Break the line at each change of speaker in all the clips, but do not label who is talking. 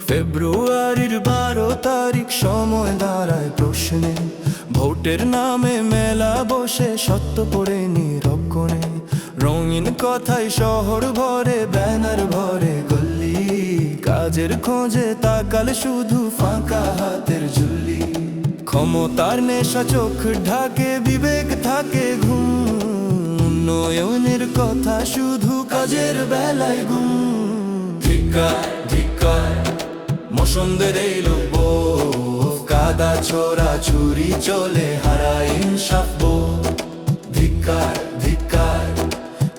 ফেব্রুয়ারির 12 তারিখ সময় দাঁড়ায় প্রশ্নে, ভোটের নামে মেলা বসে সত্য পড়ে নীরব কোণে। রঙিন কথায় শহর ভরে, ব্যানার ভরে গল্লি, কাজের খোঁজে তাকাল শুধু ফাঁকা হাতের ঝুলি। ক্ষমতার নেশা চোখ ঢাকে, বিবেক থাকে ঘুম, উন্নয়নের কথা শুধু কাজের বেলায় গুম। ধিক্কার ধিক্কার মসন্দের এই লোক, কাদা ছোড়া চুরি চলে, হারায় ইনসাফ বোধ। ধিক্কার ধিক্কার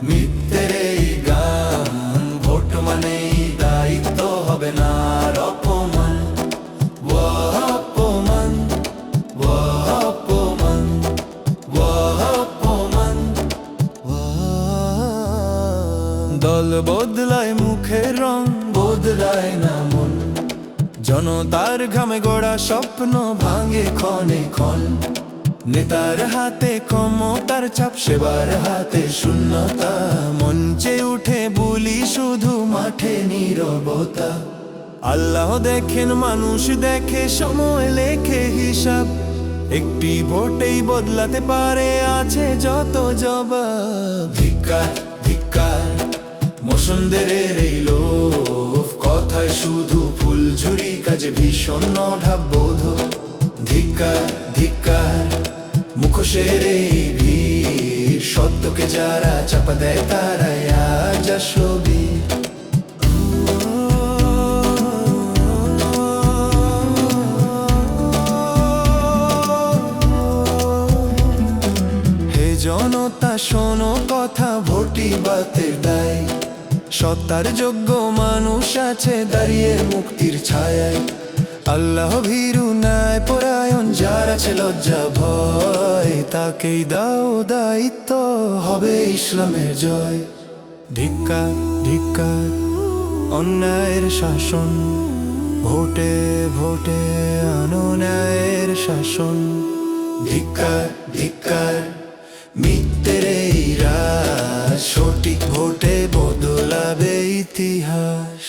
মিথ্যের এই গান, ভোট মানেই দায়িত্ব হবে না আর অপমান। অপমান অপমান অপমান। দল বদলায় মুখের রং, বদলায় না মন। জনতার ঘামে গড়া স্বপ্ন ভাঙে ক্ষণে ক্ষণ। নেতার হাতে ক্ষমতার চাপ, সেবার হাতে শূন্যতা। মঞ্চে উঠে বলি শুধু, মাঠে নীরবতা। আল্লাহ দেখেন, মানুষ দেখে, সময় লেখে হিসাব। একটি ভোটেই বদলাতে পারে আছে যত জবাব। ধিক্কার ধিক্কার মসন্দের এই লোভ, কথায় শুধু ফুলঝুরি, কাজে ভীষণ ঢাববোধ। ধিক্কার ধিক্কার মুখোশের এই ভিড়, সত্যকে যারা চাপা দেয় তারাই আজ আসবি। হে জনতা শোনো কথা, ভোটই বাতের দায়। সত্তার যোগ্য মানুষ আছে দাঁড়িয়ে মুক্তির ছায়ায়। আল্লাহ ভীরু ন্যায় পরায়ণ, যার আছে লজ্জা ভয়, তাকেই দাও দায়িত্ব, হবে ইসলামের জয়। ধিক্কার ধিক্কার অন্যায়ের শাসন, ভোটে ভোটে আনো ন্যায়ের শাসন। ধিক্কার ধিক্কার মিথ্যের এই রাজ, সঠিক ভোটে বদলাবে ইতিহাস।